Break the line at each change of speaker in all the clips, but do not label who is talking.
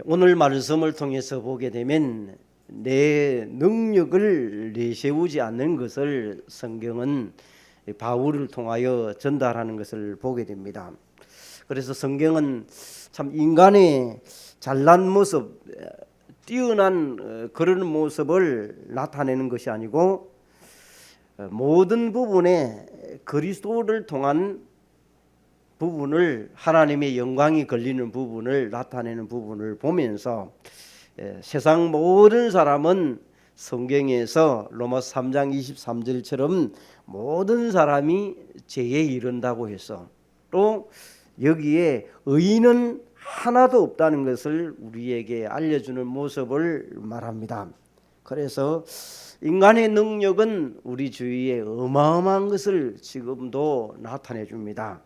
오늘 말씀을 통해서 보게 되면 내 능력을 내세우지 않는 것을 성경은 바울을 통하여 전달하는 것을 보게 됩니다. 그래서 성경은 참 인간의 잘난 모습, 뛰어난 그런 모습을 나타내는 것이 아니고 모든 부분에 그리스도를 통한 부분을, 하나님의 영광이 걸리는 부분을 나타내는 부분을 보면서 세상 모든 사람은 성경에서 로마서 3장 23절처럼 모든 사람이 죄에 이른다고 해서 또 여기에 의인은 하나도 없다는 것을 우리에게 알려주는 모습을 말합니다. 그래서 인간의 능력은 우리 주위에 어마어마한 것을 지금도 나타내 줍니다.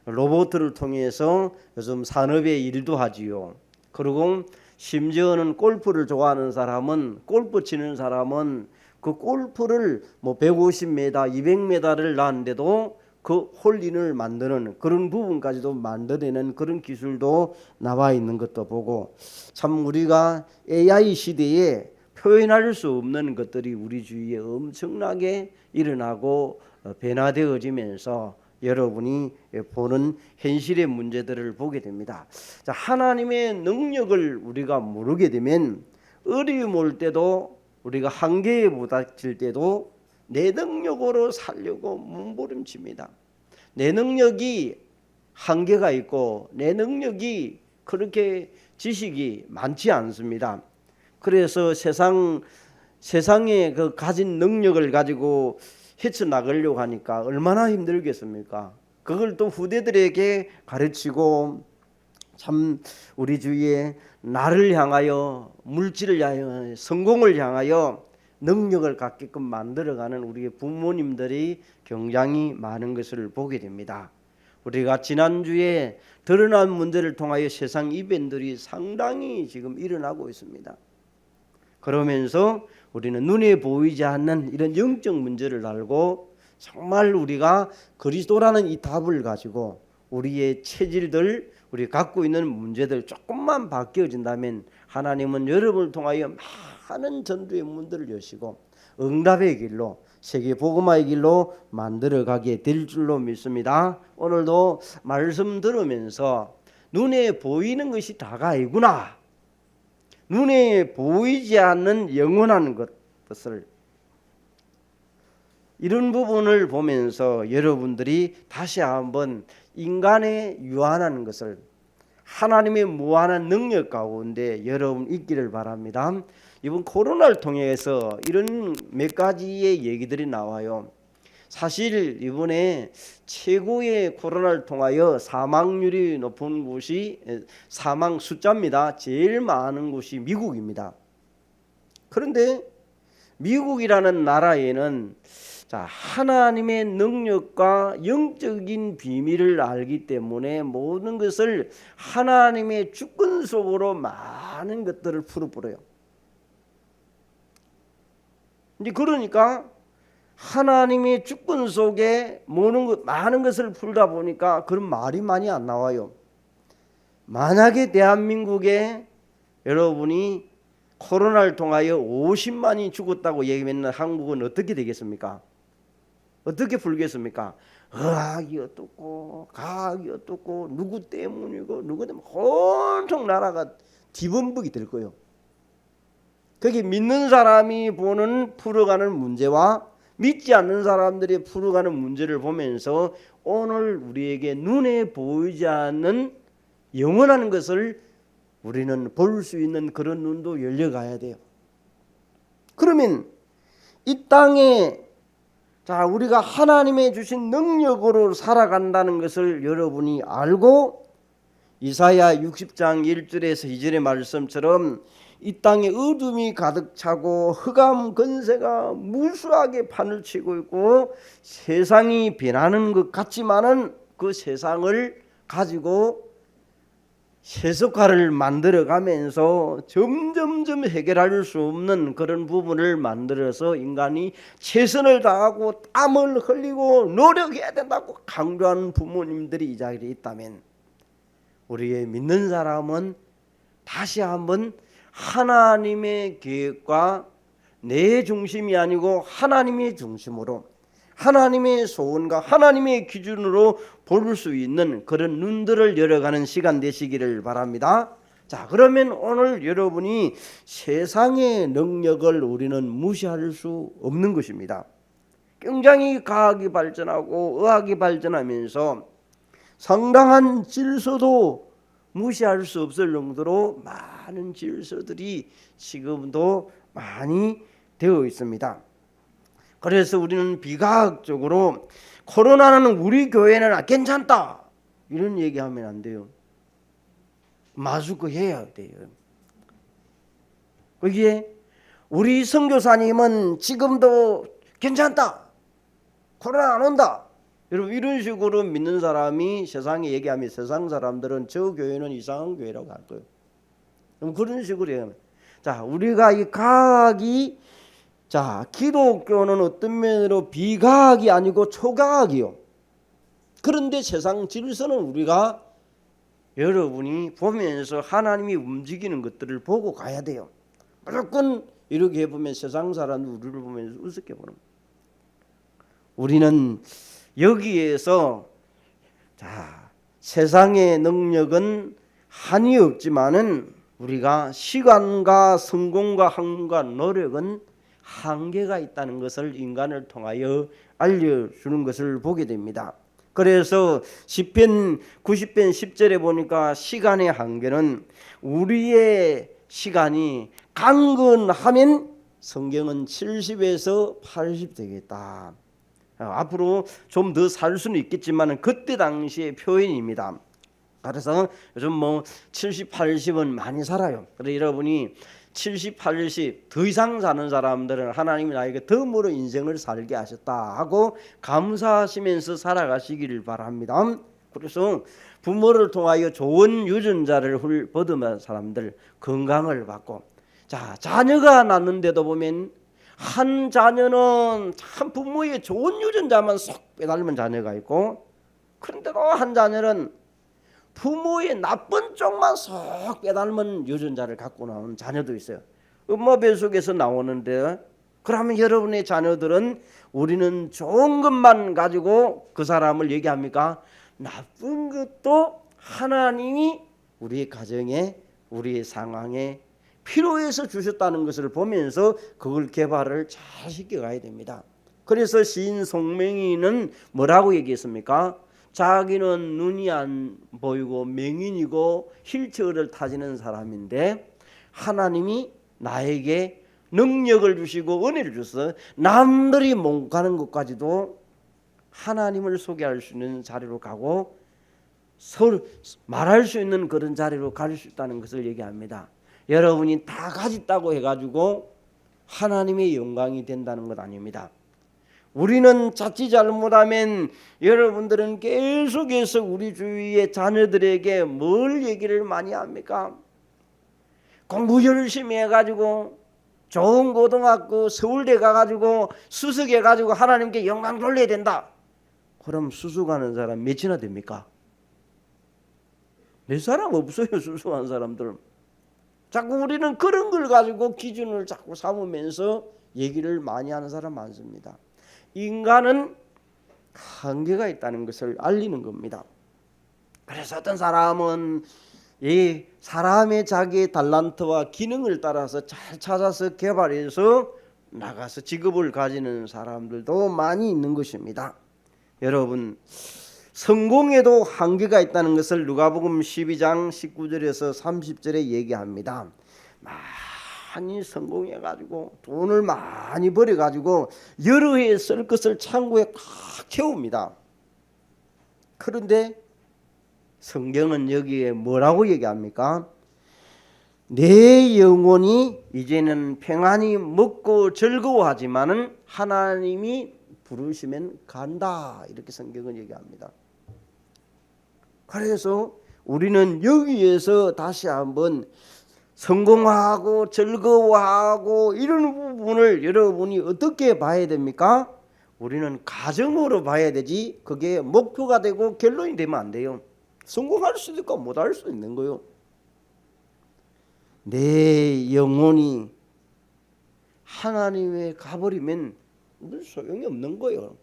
로봇을 통해서 요즘 산업의 일도 하지요. 그리고 심지어는 골프를 좋아하는 사람은, 골프 치는 사람은 그 골프를 150m, 200m를 놨는데도 그 홀인을 만드는 그런 부분까지도 만들어내는 그런 기술도 나와 있는 것도 보고, 참 우리가 AI 시대에 표현할 수 없는 것들이 우리 주위에 엄청나게 일어나고 변화되어지면서 여러분이 보는 현실의 문제들을 보게 됩니다. 자, 하나님의 능력을 우리가 모르게 되면 어려움 올 때도, 우리가 한계에 부닥칠 때도 내 능력으로 살려고 몸부림칩니다. 내 능력이 한계가 있고 내 능력이 그렇게 지식이 많지 않습니다. 그래서 세상에 그 가진 능력을 가지고 헤쳐나가려고 하니까 얼마나 힘들겠습니까? 그걸 또 후대들에게 가르치고, 참 우리 주위에 나를 향하여, 물질을 향하여, 성공을 향하여 능력을 갖게끔 만들어가는 우리의 부모님들이 굉장히 많은 것을 보게 됩니다. 우리가 지난주에 드러난 문제를 통하여 세상 이변들이 상당히 지금 일어나고 있습니다. 그러면서 우리는 눈에 보이지 않는 이런 영적 문제를 알고, 정말 우리가 그리스도라는 이 답을 가지고 우리의 체질들, 우리 갖고 있는 문제들 조금만 바뀌어진다면 하나님은 여러분을 통하여 많은 전도의 문들을 여시고 응답의 길로, 세계 복음화의 길로 만들어가게 될 줄로 믿습니다. 오늘도 말씀 들으면서 눈에 보이는 것이 다가 아니구나, 눈에 보이지 않는 영원한 것을, 이런 부분을 보면서 여러분들이 다시 한번 인간의 유한한 것을, 하나님의 무한한 능력 가운데 여러분 있기를 바랍니다. 이번 코로나를 통해서 이런 몇 가지의 얘기들이 나와요. 사실 이번에 최고의 코로나를 통하여 사망률이 높은 곳이, 사망 숫자입니다, 제일 많은 곳이 미국입니다. 그런데 미국이라는 나라에는 하나님의 능력과 영적인 비밀을 알기 때문에 모든 것을 하나님의 주권 속으로 많은 것들을 풀어버려요. 이제 그러니까 하나님의 주권 속에 많은 것을 풀다 보니까 그런 말이 많이 안 나와요. 만약에 대한민국에 여러분이 코로나를 통하여 50만이 죽었다고 얘기하면 한국은 어떻게 되겠습니까? 어떻게 풀겠습니까? 의학이 어떻고 과학이 어떻고 누구 때문이고 누구 때문에 온통 나라가 뒤범벅이 될 거예요. 그게 믿는 사람이 풀어가는 문제와 믿지 않는 사람들이 풀어가는 문제를 보면서 오늘 우리에게 눈에 보이지 않는 영원한 것을 우리는 볼 수 있는 그런 눈도 열려가야 돼요. 그러면 이 땅에 우리가 하나님의 주신 능력으로 살아간다는 것을 여러분이 알고, 이사야 60장 1절에서 2절의 말씀처럼 이 땅에 어둠이 가득 차고 흑암 권세가 무수하게 판을 치고 있고 세상이 변하는 것 같지만은 그 세상을 가지고 세속화를 만들어가면서 점점점 해결할 수 없는 그런 부분을 만들어서 인간이 최선을 다하고 땀을 흘리고 노력해야 된다고 강조하는 부모님들이 이 자리에 있다면, 우리의 믿는 사람은 다시 한번 하나님의 계획과 내 중심이 아니고 하나님의 중심으로, 하나님의 소원과 하나님의 기준으로 볼 수 있는 그런 눈들을 열어가는 시간 되시기를 바랍니다. 자, 그러면 오늘 여러분이 세상의 능력을 우리는 무시할 수 없는 것입니다. 굉장히 과학이 발전하고 의학이 발전하면서 상당한 질서도 무시할 수 없을 정도로 많은 질서들이 지금도 많이 되어 있습니다. 그래서 우리는 비과학적으로 코로나는 우리 교회는 괜찮다 이런 얘기하면 안 돼요. 마스크 해야 돼요. 거기에 우리 선교사님은 지금도 괜찮다, 코로나 안 온다, 여러분 이런 식으로 믿는 사람이 세상에 얘기하면 세상 사람들은 저 교회는 이상한 교회라고 할 거예요. 그럼 그런 식으로 얘기하면, 자, 우리가 이 과학이, 자, 기독교는 어떤 면으로 비과학이 아니고 초과학이요. 그런데 세상 질서는 우리가 여러분이 보면서 하나님이 움직이는 것들을 보고 가야 돼요. 무조건 이렇게 해보면 세상 사람들 우리를 보면서 우습게 보는 거예요. 우리는 여기에서, 자, 세상의 능력은 한이 없지만은 우리가 시간과 성공과 학문과 노력은 한계가 있다는 것을 인간을 통하여 알려주는 것을 보게 됩니다. 그래서 시편 90편 10절에 보니까 시간의 한계는 우리의 시간이 강건하면 성경은 70에서 80 되겠다. 앞으로 좀 더 살 수는 있겠지만 그때 당시의 표현입니다. 그래서 요즘 70, 80은 많이 살아요. 그래서 여러분이 70, 80 더 이상 사는 사람들은 하나님이 나에게 덤으로 인생을 살게 하셨다 하고 감사하시면서 살아가시기를 바랍니다. 그래서 부모를 통하여 좋은 유전자를 받은 사람들, 건강을 받고, 자, 자녀가 낳는데도 보면 한 자녀는 참 부모의 좋은 유전자만 쏙 빼닮은 자녀가 있고, 그런데도 한 자녀는 부모의 나쁜 쪽만 쏙 빼닮은 유전자를 갖고 나오는 자녀도 있어요. 엄마 뱃속에서 나오는데, 그러면 여러분의 자녀들은 우리는 좋은 것만 가지고 그 사람을 얘기합니까? 나쁜 것도 하나님이 우리의 가정에, 우리의 상황에 필요해서 주셨다는 것을 보면서 그걸 개발을 잘 시켜가야 됩니다. 그래서 시인 송맹이는 뭐라고 얘기했습니까? 자기는 눈이 안 보이고 맹인이고 휠체어를 타지는 사람인데 하나님이 나에게 능력을 주시고 은혜를 주셔서 남들이 못 가는 것까지도 하나님을 소개할 수 있는 자리로 가고 서로 말할 수 있는 그런 자리로 갈 수 있다는 것을 얘기합니다. 여러분이 다 가졌다고 해가지고 하나님의 영광이 된다는 것 아닙니다. 우리는 자칫 잘못하면 여러분들은 계속해서 우리 주위의 자녀들에게 뭘 얘기를 많이 합니까? 공부 열심히 해가지고 좋은 고등학교 서울대 가가지고 수석해가지고 하나님께 영광 돌려야 된다. 그럼 수석하는 사람 몇이나 됩니까? 몇 사람 없어요. 수석한 사람들은. 자꾸 우리는 그런 걸 가지고 기준을 자꾸 삼으면서 얘기를 많이 하는 사람 많습니다. 인간은 한계가 있다는 것을 알리는 겁니다. 그래서 어떤 사람은 이 사람의 자기의 달란트와 기능을 따라서 잘 찾아서 개발해서 나가서 직업을 가지는 사람들도 많이 있는 것입니다. 여러분, 성공에도 한계가 있다는 것을 누가복음 12장 19절에서 30절에 얘기합니다. 많이 성공해가지고 돈을 많이 벌어가지고 여러 해 쓸 것을 창고에 꽉 채웁니다. 그런데 성경은 여기에 뭐라고 얘기합니까? 내 영혼이 이제는 평안히 먹고 즐거워하지만은 하나님이 부르시면 간다, 이렇게 성경은 얘기합니다. 그래서 우리는 여기에서 다시 한번 성공하고 즐거워하고 이런 부분을 여러분이 어떻게 봐야 됩니까? 우리는 가정으로 봐야 되지 그게 목표가 되고 결론이 되면 안 돼요. 성공할 수도 있고 못할 수도 있는 거예요. 내 영혼이 하나님에 가버리면 소용이 없는 거예요.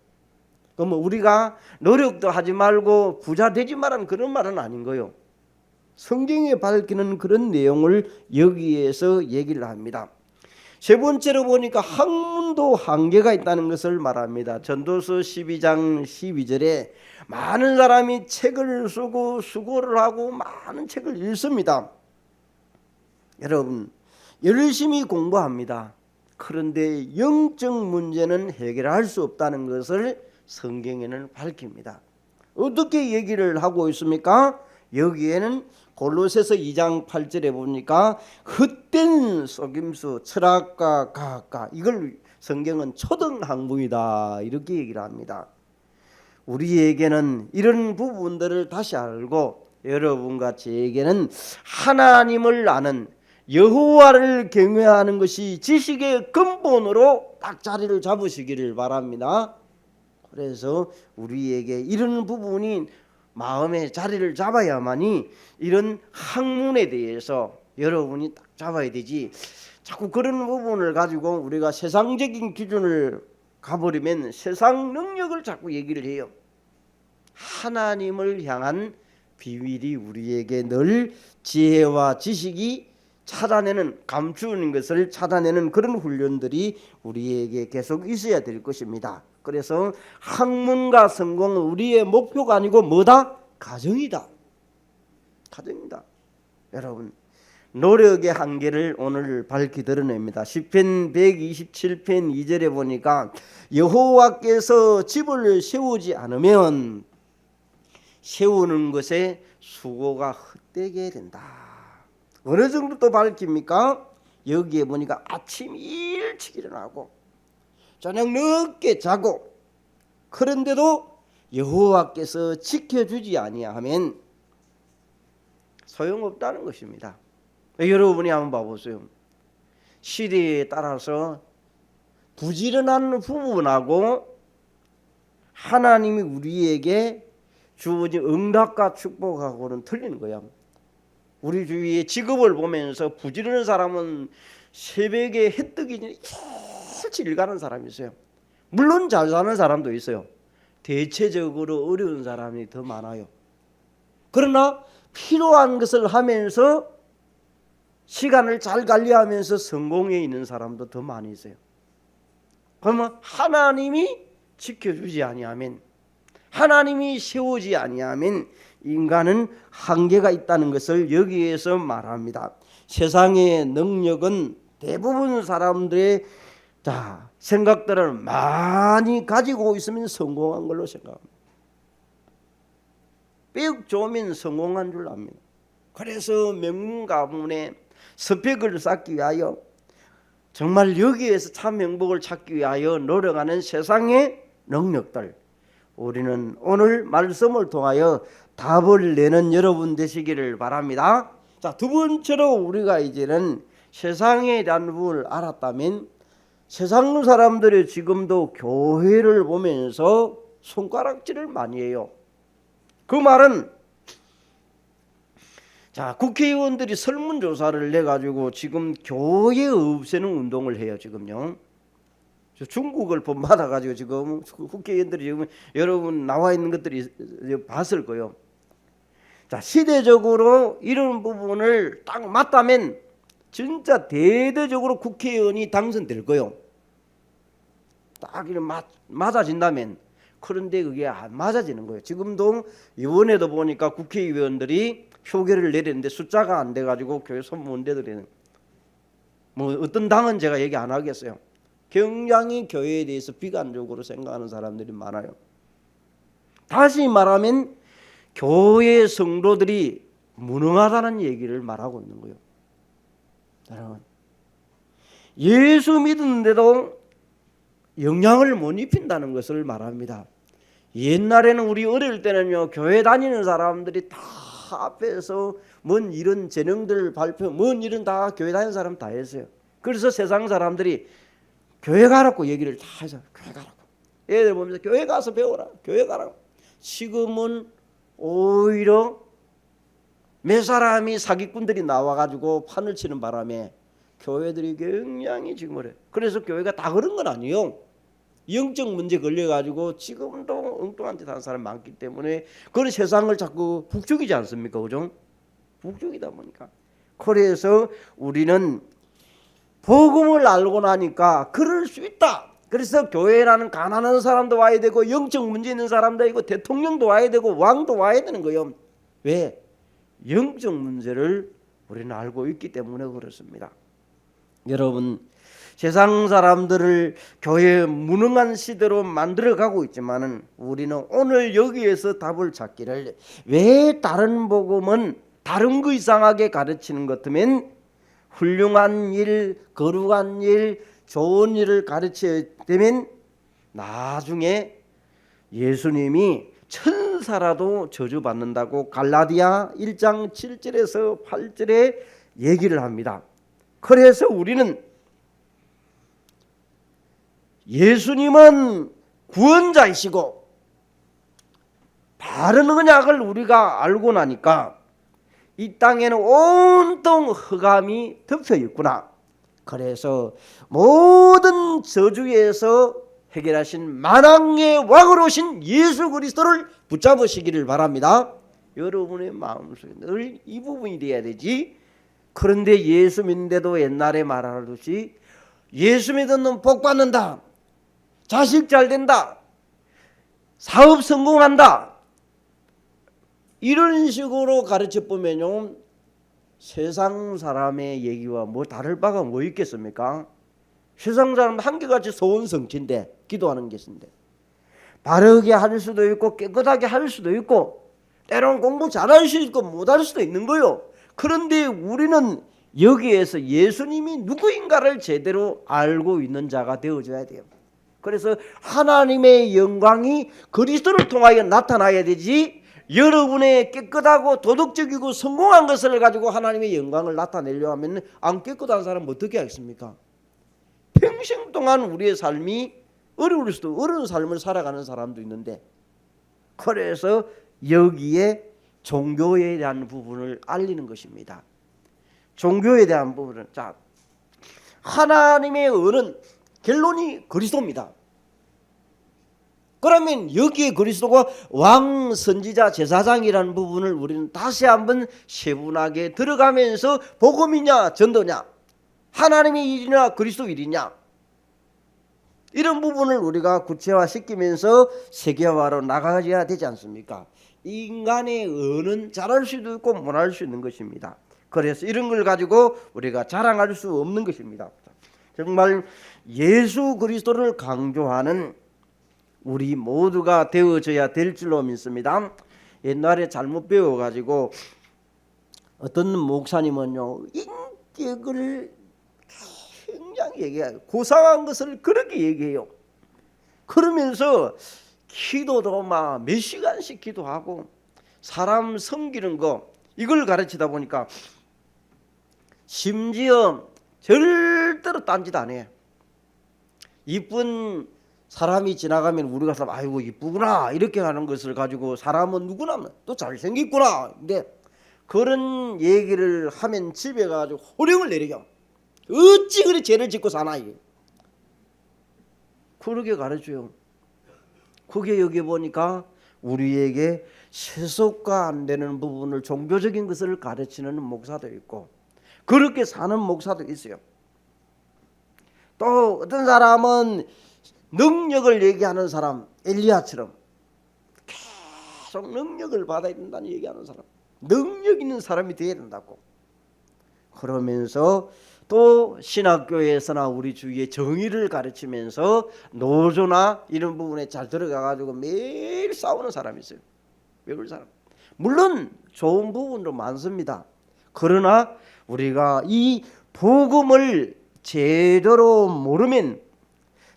그럼 우리가 노력도 하지 말고 부자 되지 말라는 그런 말은 아닌 거예요. 성경에 밝히는 그런 내용을 여기에서 얘기를 합니다. 세 번째로 보니까 학문도 한계가 있다는 것을 말합니다. 전도서 12장 12절에 많은 사람이 책을 쓰고 수고를 하고 많은 책을 읽습니다. 여러분 열심히 공부합니다. 그런데 영적 문제는 해결할 수 없다는 것을 성경에는 밝힙니다. 어떻게 얘기를 하고 있습니까? 여기에는 골로새서 2장 8절에 보니까 헛된 속임수, 철학과 과학과, 이걸 성경은 초등학문이다 이렇게 얘기를 합니다. 우리에게는 이런 부분들을 다시 알고 여러분과 저에게는 하나님을 아는 여호와를 경외하는 것이 지식의 근본으로 딱 자리를 잡으시기를 바랍니다. 그래서 우리에게 이런 부분이 마음에 자리를 잡아야만이 이런 학문에 대해서 여러분이 딱 잡아야 되지, 자꾸 그런 부분을 가지고 우리가 세상적인 기준을 가버리면 세상 능력을 자꾸 얘기를 해요. 하나님을 향한 비밀이 우리에게 늘 지혜와 지식이 찾아내는, 감추는 것을 찾아내는 그런 훈련들이 우리에게 계속 있어야 될 것입니다. 그래서 학문과 성공은 우리의 목표가 아니고 뭐다? 가정이다. 가정이다. 여러분 노력의 한계를 오늘 밝히 드러냅니다. 시편 127편 2절에 보니까 여호와께서 집을 세우지 않으면 세우는 것에 수고가 헛되게 된다. 어느 정도 또 밝힙니까? 여기에 보니까 아침 일찍 일어나고 저녁 늦게 자고, 그런데도 여호와께서 지켜주지 아니하면 소용없다는 것입니다. 여러분이 한번 봐보세요. 시대에 따라서 부지런한 부분하고 하나님이 우리에게 주어진 응답과 축복하고는 틀리는 거야. 우리 주위에 직업을 보면서 부지런한 사람은 새벽에 해 뜨기 전에 일찍 일가는 사람이 있어요. 물론 잘 사는 사람도 있어요. 대체적으로 어려운 사람이 더 많아요. 그러나 필요한 것을 하면서 시간을 잘 관리하면서 성공해 있는 사람도 더 많이 있어요. 그러면 하나님이 지켜주지 아니하면, 하나님이 세우지 아니하면 인간은 한계가 있다는 것을 여기에서 말합니다. 세상의 능력은 대부분 사람들의 생각들을 많이 가지고 있으면 성공한 걸로 생각합니다. 뼈 좋으면 성공한 줄 압니다. 그래서 명문 가문에 스펙을 쌓기 위하여, 정말 여기에서 참 행복을 찾기 위하여 노력하는 세상의 능력들, 우리는 오늘 말씀을 통하여 답을 내는 여러분 되시기를 바랍니다. 자, 두 번째로 우리가 이제는 세상에 대한 부분을 알았다면, 세상 사람들이 지금도 교회를 보면서 손가락질을 많이 해요. 그 말은, 국회의원들이 설문조사를 내가지고 지금 교회 없애는 운동을 해요. 지금요. 중국을 본받아가지고 지금 국회의원들이 지금 여러분 나와 있는 것들이 봤을 거예요. 시대적으로 이런 부분을 딱 맞다면 진짜 대대적으로 국회의원이 당선될 거예요. 딱 이런 맞아진다면. 그런데 그게 안 맞아지는 거예요. 지금도 이번에도 보니까 국회의원들이 표결을 내렸는데 숫자가 안 돼가지고 교회 소문대들이, 어떤 당은 제가 얘기 안 하겠어요. 굉장히 교회에 대해서 비관적으로 생각하는 사람들이 많아요. 다시 말하면 교회 성도들이 무능하다는 얘기를 말하고 있는 거예요. 여러분, 예수 믿는데도 영향을 못 입힌다는 것을 말합니다. 옛날에는 우리 어릴 때는요, 교회 다니는 사람들이 다 앞에서 뭔 이런 재능들 발표, 뭔 이런 다 교회 다니는 사람 다 했어요. 그래서 세상 사람들이 교회 가라고 얘기를 다 하죠. 교회 가라고. 애들 보면서 교회 가서 배워라. 교회 가라고. 지금은 오히려 몇 사람이 사기꾼들이 나와가지고 판을 치는 바람에 교회들이 굉장히 지금 그래. 그래서 교회가 다 그런 건 아니에요. 영적 문제 걸려가지고 지금도 엉뚱한 짓 하는 사람이 많기 때문에 그런 세상을 자꾸 북적이지 않습니까? 그죠? 북적이다 보니까. 그래서 우리는 복음을 알고 나니까 그럴 수 있다. 그래서 교회라는 가난한 사람도 와야 되고 영적 문제 있는 사람도 있고 대통령도 와야 되고 왕도 와야 되는 거예요. 왜? 영적 문제를 우리는 알고 있기 때문에 그렇습니다. 여러분, 세상 사람들을 교회에 무능한 시대로 만들어가고 있지만은 우리는 오늘 여기에서 답을 찾기를, 왜 다른 복음은 다른 거 이상하게 가르치는 것 같으면 훌륭한 일, 거룩한 일, 좋은 일을 가르쳐야 되면 나중에 예수님이 천사라도 저주받는다고 갈라디아 1장 7절에서 8절에 얘기를 합니다. 그래서 우리는 예수님은 구원자이시고 바른 언약을 우리가 알고 나니까 이 땅에는 온통 흑암이 덮여 있구나. 그래서 모든 저주에서 해결하신 만왕의 왕으로 오신 예수 그리스도를 붙잡으시기를 바랍니다. 여러분의 마음속에 늘 이 부분이 돼야 되지. 그런데 예수 믿는데도 옛날에 말하듯이 예수 믿으면 복 받는다, 자식 잘 된다, 사업 성공한다, 이런 식으로 가르쳐 보면요, 세상 사람의 얘기와 뭐 다를 바가 뭐 있겠습니까? 세상 사람 한결같이 소원성취인데, 기도하는 것인데 바르게 할 수도 있고 깨끗하게 할 수도 있고 때로는 공부 잘할 수 있고 못할 수도 있는 거요. 그런데 우리는 여기에서 예수님이 누구인가를 제대로 알고 있는 자가 되어줘야 돼요. 그래서 하나님의 영광이 그리스도를 통하여 나타나야 되지, 여러분의 깨끗하고 도덕적이고 성공한 것을 가지고 하나님의 영광을 나타내려 하면 안 깨끗한 사람은 어떻게 하겠습니까? 평생 동안 우리의 삶이 어려울 수도, 어려운 삶을 살아가는 사람도 있는데, 그래서 여기에 종교에 대한 부분을 알리는 것입니다. 종교에 대한 부분은, 자, 하나님의 은은 결론이 그리스도입니다. 그러면 여기에 그리스도가 왕, 선지자, 제사장이라는 부분을 우리는 다시 한번 세분하게 들어가면서 복음이냐 전도냐, 하나님의 일이냐 그리스도 일이냐, 이런 부분을 우리가 구체화시키면서 세계화로 나가야 되지 않습니까? 인간의 은은 잘할 수도 있고 못할 수 있는 것입니다. 그래서 이런 걸 가지고 우리가 자랑할 수 없는 것입니다. 정말 예수 그리스도를 강조하는 우리 모두가 되어져야 될 줄로 믿습니다. 옛날에 잘못 배워가지고 어떤 목사님은요, 인격을 굉장히 얘기해요. 고상한 것을 그렇게 얘기해요. 그러면서 기도도 막 몇 시간씩 기도하고 사람 섬기는 거, 이걸 가르치다 보니까 심지어 절대로 딴짓 안 해. 이쁜 사람이 지나가면 우리가 아이고 이쁘구나 이렇게 하는 것을 가지고 사람은 누구나 또 잘생겼구나, 근데 그런 얘기를 하면 집에 가지고 호령을 내리죠. 어찌 그리 죄를 짓고 사나, 이게 그렇게 가르쳐요. 그게 여기 보니까 우리에게 세속화 안 되는 부분을, 종교적인 것을 가르치는 목사도 있고 그렇게 사는 목사도 있어요. 또 어떤 사람은 능력을 얘기하는 사람, 엘리야처럼 계속 능력을 받아야 된다는 얘기하는 사람, 능력 있는 사람이 되어야 된다고. 그러면서 또 신학교에서나 우리 주위에 정의를 가르치면서 노조나 이런 부분에 잘 들어가가지고 매일 싸우는 사람이 있어요. 외국 사람. 물론 좋은 부분도 많습니다. 그러나 우리가 이 복음을 제대로 모르면,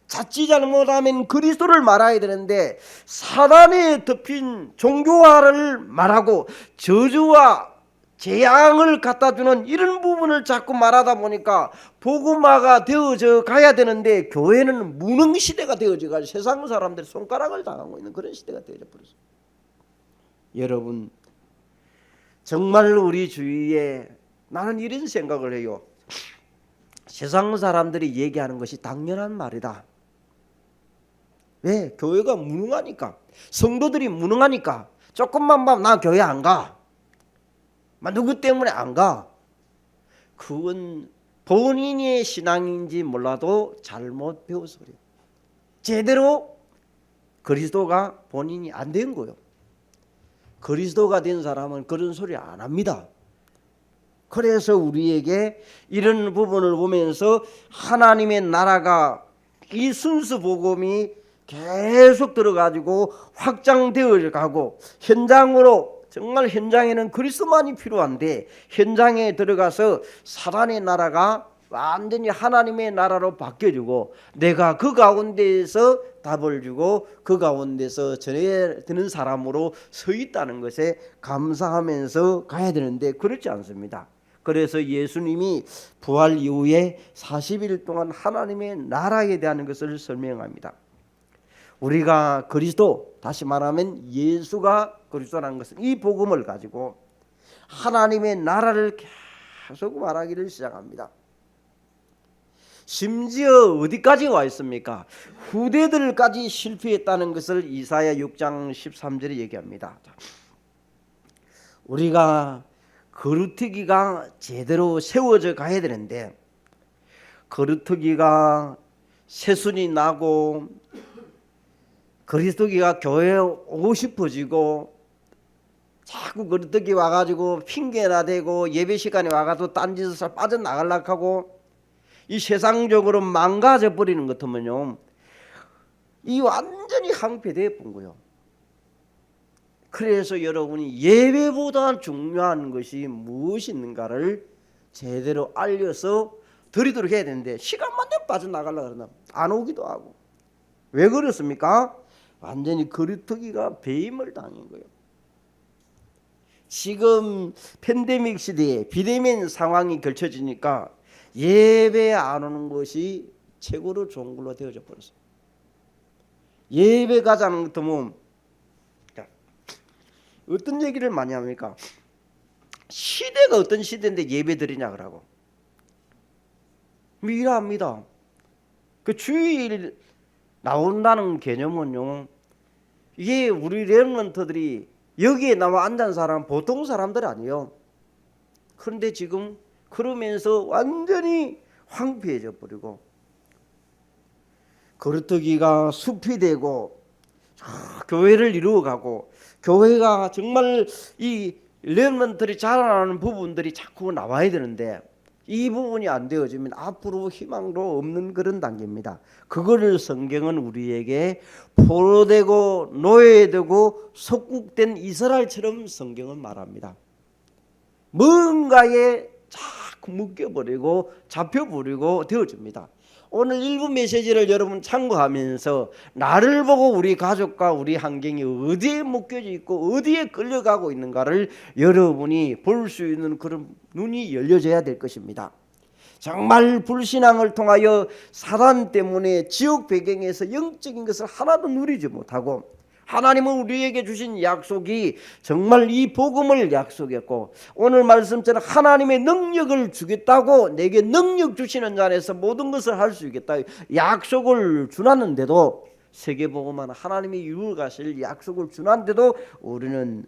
자칫 잘못하면 그리스도를 말아야 되는데 사단에 덮인 종교화를 말하고 저주와 재앙을 갖다주는 이런 부분을 자꾸 말하다 보니까 복음화가 되어져 가야 되는데 교회는 무능시대가 되어져 가지고 세상 사람들이 손가락을 당하고 있는 그런 시대가 되어져 버렸어요. 여러분, 정말 우리 주위에 나는 이런 생각을 해요. 세상 사람들이 얘기하는 것이 당연한 말이다. 왜? 교회가 무능하니까, 성도들이 무능하니까. 조금만 봐도 나 교회 안 가. 누구 때문에 안 가? 그건 본인의 신앙인지 몰라도 잘못 배워서 그래요. 제대로 그리스도가 본인이 안 된 거예요. 그리스도가 된 사람은 그런 소리 안 합니다. 그래서 우리에게 이런 부분을 보면서 하나님의 나라가 이 순수 복음이 계속 들어가지고 확장되어 가고, 현장으로, 정말 현장에는 그리스도만이 필요한데 현장에 들어가서 사단의 나라가 완전히 하나님의 나라로 바뀌어지고, 내가 그 가운데에서 답을 주고 그 가운데서 전해 드는 사람으로 서 있다는 것에 감사하면서 가야 되는데 그렇지 않습니다. 그래서 예수님이 부활 이후에 40일 동안 하나님의 나라에 대한 것을 설명합니다. 우리가 그리스도, 다시 말하면 예수가 그리스도라는 것은 이 복음을 가지고 하나님의 나라를 계속 말하기를 시작합니다. 심지어 어디까지 와 있습니까? 후대들까지 실패했다는 것을 이사야 6장 13절에 얘기합니다. 우리가 거루터기가 제대로 세워져 가야 되는데, 거루터기가 새순이 나고 그리스도기가 교회에 오고 싶어지고 자꾸 거루터기 와가지고 핑계나 대고 예배 시간에 와가지고 딴짓을 빠져나가려고 하고 이 세상적으로 망가져 버리는 것 같으면요, 이 완전히 황폐되어 본 거예요. 그래서 여러분이 예배보다 중요한 것이 무엇이 있는가를 제대로 알려서 드리도록 해야 되는데, 시간만 되면 빠져나가려고 그러나 안 오기도 하고. 왜 그렇습니까? 완전히 거루터기가 배임을 당한 거예요. 지금 팬데믹 시대에 비대면 상황이 겹쳐지니까 예배 안 오는 것이 최고로 좋은 걸로 되어져 버렸어요. 예배 가자는 것 같으면 어떤 얘기를 많이 합니까? 시대가 어떤 시대인데 예배 드리냐 그러고. 이해합니다. 그 주일 나온다는 개념은요, 이게 우리 렘넌트들이 여기에 나와 앉은 사람 보통 사람들 아니에요. 그런데 지금 그러면서 완전히 황폐해져 버리고 거루터기가 숲이 되고 교회를 이루어가고, 교회가 정말 이 렘넌트들이 자라나는 부분들이 자꾸 나와야 되는데 이 부분이 안 되어지면 앞으로 희망도 없는 그런 단계입니다. 그거를 성경은 우리에게 포로되고 노예되고 속국된 이스라엘처럼 성경은 말합니다. 뭔가에 자꾸 묶여버리고 잡혀버리고 되어집니다. 오늘 일부 메시지를 여러분 참고하면서 나를 보고 우리 가족과 우리 환경이 어디에 묶여져 있고 어디에 끌려가고 있는가를 여러분이 볼 수 있는 그런 눈이 열려져야 될 것입니다. 정말 불신앙을 통하여 사단 때문에 지옥 배경에서 영적인 것을 하나도 누리지 못하고, 하나님은 우리에게 주신 약속이 정말 이 복음을 약속했고, 오늘 말씀처럼 하나님의 능력을 주겠다고, 내게 능력 주시는 자 안에서 모든 것을 할 수 있겠다 약속을 주놨는데도, 세계복음은 하나님이 이루어가실 약속을 주놨는데도 우리는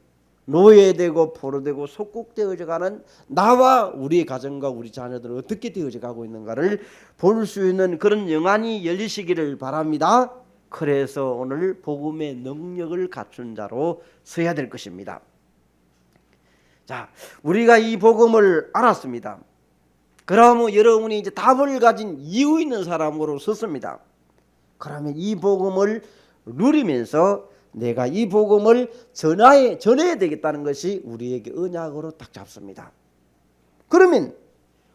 노예되고 포로되고 속국되어져 가는 나와 우리 가정과 우리 자녀들은 어떻게 되어져 가고 있는가를 볼 수 있는 그런 영안이 열리시기를 바랍니다. 그래서 오늘 복음의 능력을 갖춘 자로 서야 될 것입니다. 자, 우리가 이 복음을 알았습니다. 그러면 여러분이 이제 답을 가진 이유 있는 사람으로 섰습니다. 그러면 이 복음을 누리면서 내가 이 복음을 전해야 되겠다는 것이 우리에게 언약으로 딱 잡습니다. 그러면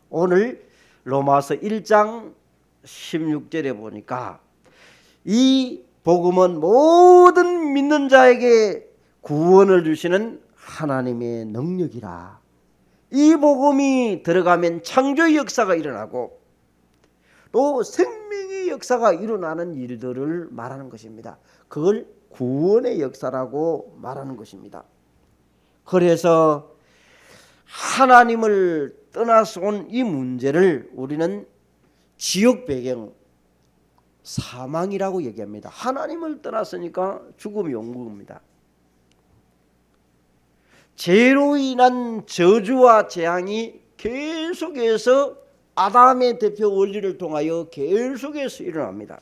오늘 로마서 1장 16절에 보니까 이 복음은 모든 믿는 자에게 구원을 주시는 하나님의 능력이라. 이 복음이 들어가면 창조의 역사가 일어나고 또 생명의 역사가 일어나는 일들을 말하는 것입니다. 그걸 구원의 역사라고 말하는 것입니다. 그래서 하나님을 떠나서 온 이 문제를 우리는 지옥 배경 사망이라고 얘기합니다. 하나님을 떠났으니까 죽음이 온 겁니다. 죄로 인한 저주와 재앙이 계속해서 아담의 대표 원리를 통하여 계속해서 일어납니다.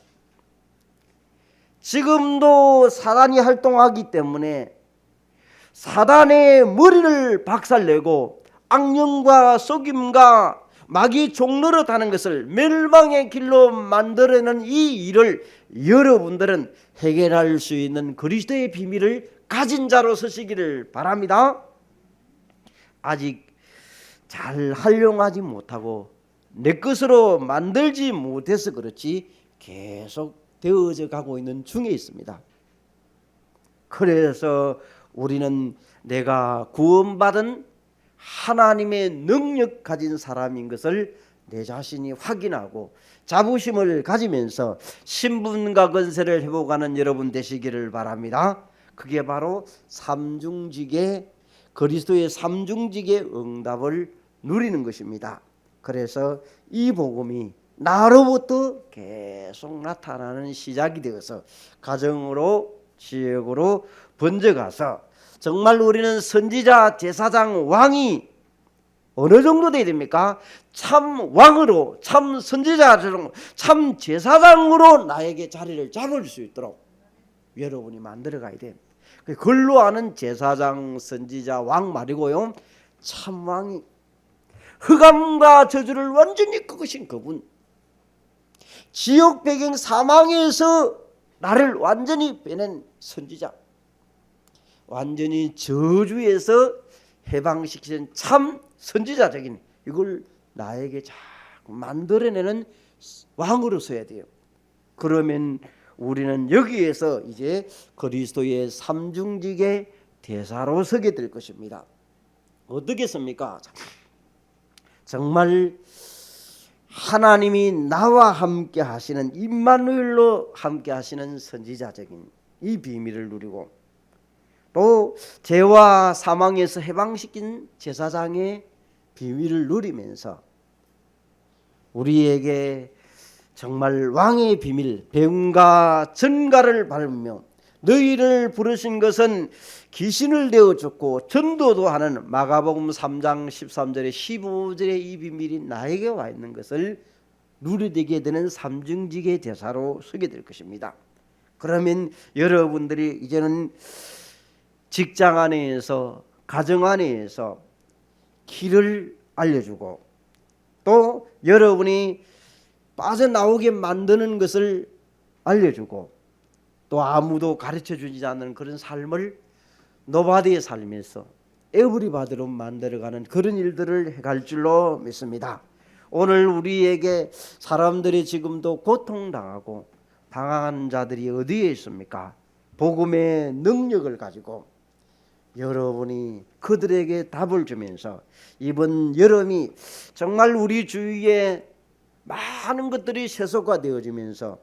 지금도 사단이 활동하기 때문에 사단의 머리를 박살내고 악령과 속임과 마귀 종노릇하는 것을 멸망의 길로 만들어내는 이 일을 여러분들은 해결할 수 있는 그리스도의 비밀을 가진 자로 서시기를 바랍니다. 아직 잘 활용하지 못하고 내 것으로 만들지 못해서 그렇지 계속 되어져 가고 있는 중에 있습니다. 그래서 우리는 내가 구원받은 하나님의 능력 가진 사람인 것을 내 자신이 확인하고 자부심을 가지면서 신분과 권세를 회복하는 여러분 되시기를 바랍니다. 그게 바로 삼중직의 그리스도의 삼중직의 응답을 누리는 것입니다. 그래서 이 복음이 나로부터 계속 나타나는 시작이 되어서 가정으로 지역으로 번져가서 정말 우리는 선지자, 제사장, 왕이 어느 정도 돼야 됩니까? 참 왕으로, 참 선지자처럼, 참 제사장으로 나에게 자리를 잡을 수 있도록 여러분이 만들어 가야 돼요. 글로 아는 제사장, 선지자, 왕 말이고요. 참 왕이 흑암과 저주를 완전히 끄신 그분, 지옥 배경 사망에서 나를 완전히 빼낸 선지자, 완전히 저주에서 해방시키는 참 선지자적인 이걸 나에게 자꾸 만들어내는 왕으로 서야 돼요. 그러면 우리는 여기에서 이제 그리스도의 삼중직의 대사로 서게 될 것입니다. 어떻게 섭니까? 정말 하나님이 나와 함께 하시는 임마누엘로 함께 하시는 선지자적인 이 비밀을 누리고 또 죄와 사망에서 해방시킨 제사장의 비밀을 누리면서 우리에게 정말 왕의 비밀, 배움과 전가를 밟으며 너희를 부르신 것은 귀신을 내어 쫓고 전도도 하는 마가복음 3장 13절에 15절의 이 비밀이 나에게 와 있는 것을 누리게 되는 삼중직의 대사로 서게 될 것입니다. 그러면 여러분들이 이제는 직장 안에서 가정 안에서 길을 알려주고 또 여러분이 빠져나오게 만드는 것을 알려주고 또 아무도 가르쳐주지 않는 그런 삶을 노바디의 삶에서 에브리바디로 만들어가는 그런 일들을 해갈 줄로 믿습니다. 오늘 우리에게 사람들이 지금도 고통당하고 방황한 자들이 어디에 있습니까? 복음의 능력을 가지고 여러분이 그들에게 답을 주면서 이번 여름이 정말 우리 주위에 많은 것들이 세속화되어지면서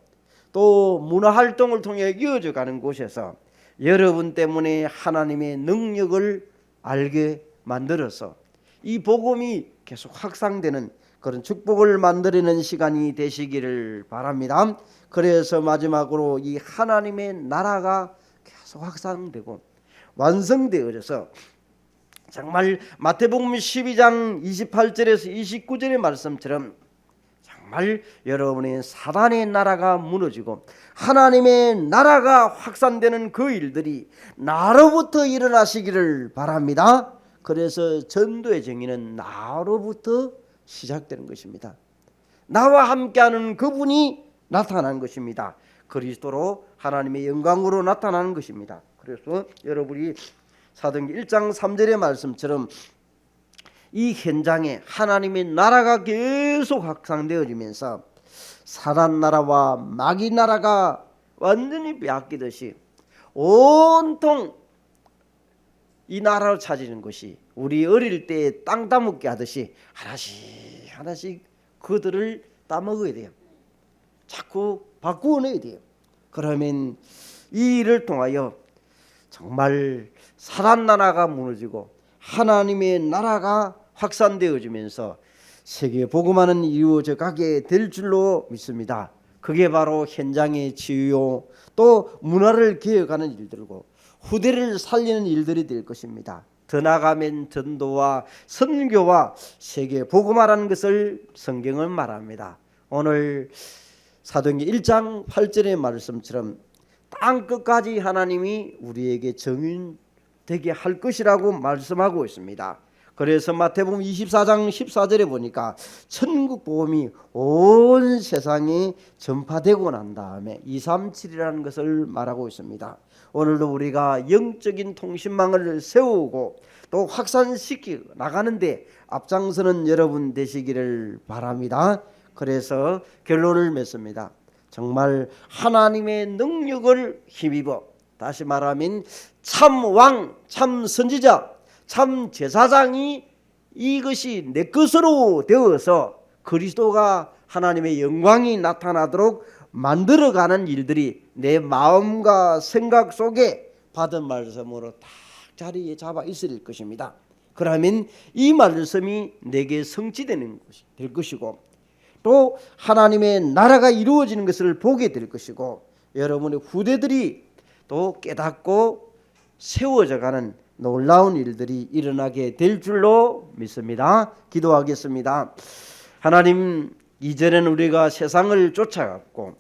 또 문화활동을 통해 이어져 가는 곳에서 여러분 때문에 하나님의 능력을 알게 만들어서 이 복음이 계속 확산되는 그런 축복을 만들어내는 시간이 되시기를 바랍니다. 그래서 마지막으로 이 하나님의 나라가 계속 확산되고 완성되어져서 정말 마태복음 12장 28절에서 29절의 말씀처럼 정말 여러분의 사단의 나라가 무너지고 하나님의 나라가 확산되는 그 일들이 나로부터 일어나시기를 바랍니다. 그래서 전도의 정의는 나로부터 시작되는 것입니다. 나와 함께하는 그분이 나타난 것입니다. 그리스도로 하나님의 영광으로 나타나는 것입니다. 그래서 여러분이 사도행전 1장 3절의 말씀처럼 이 현장에 하나님의 나라가 계속 확산되어지면서 사단 나라와 마귀 나라가 완전히 빼앗기듯이 온통 이 나라를 차지는 것이 우리 어릴 때 땅 따먹게 하듯이 하나씩 하나씩 그들을 따먹어야 돼요. 자꾸 바꾸어내야 돼요. 그러면 이 일을 통하여 정말 사단 나라가 무너지고 하나님의 나라가 확산되어지면서 세계 복음화는 이루어져 가게 될 줄로 믿습니다. 그게 바로 현장의 치유, 또 문화를 개혁하는 일들이고 후대를 살리는 일들이 될 것입니다. 더 나아가면 전도와 선교와 세계 복음화라는 것을 성경은 말합니다. 오늘 사도행전 1장 8절의 말씀처럼 땅 끝까지 하나님이 우리에게 증인되게 할 것이라고 말씀하고 있습니다. 그래서 마태복음 24장 14절에 보니까 천국 복음이 온 세상에 전파되고 난 다음에 237이라는 것을 말하고 있습니다. 오늘도 우리가 영적인 통신망을 세우고 또 확산시키고 나가는데 앞장서는 여러분 되시기를 바랍니다. 그래서 결론을 맺습니다. 정말 하나님의 능력을 힘입어, 다시 말하면 참 왕, 참 선지자, 참 제사장이 이것이 내 것으로 되어서 그리스도가 하나님의 영광이 나타나도록 만들어가는 일들이 내 마음과 생각 속에 받은 말씀으로 딱 자리에 잡아 있을 것입니다. 그러면 이 말씀이 내게 성취되는 것이 될 것이고 또 하나님의 나라가 이루어지는 것을 보게 될 것이고 여러분의 후대들이 또 깨닫고 세워져가는 놀라운 일들이 일어나게 될 줄로 믿습니다. 기도하겠습니다. 하나님, 이전에는 우리가 세상을 쫓아갔고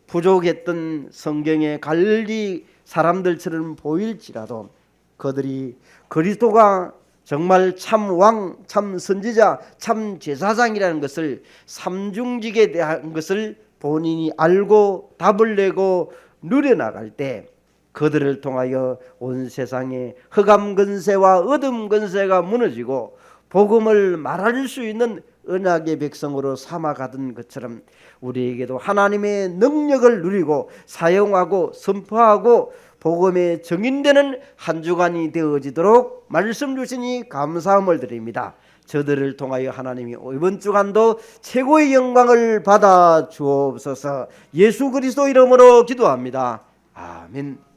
부족했던 성경의 관리 사람들처럼 보일지라도 그들이 그리스도가 정말 참 왕, 참 선지자, 참 제사장이라는 것을 삼중직에 대한 것을 본인이 알고 답을 내고 누려나갈 때 그들을 통하여 온 세상에 흑암 근세와 어둠 근세가 무너지고 복음을 말할 수 있는 언약의 백성으로 삼아가던 것처럼 우리에게도 하나님의 능력을 누리고 사용하고 선포하고 복음에 증인되는 한 주간이 되어지도록 말씀 주시니 감사함을 드립니다. 저들을 통하여 하나님이 이번 주간도 최고의 영광을 받아 주옵소서. 예수 그리스도 이름으로 기도합니다. 아멘.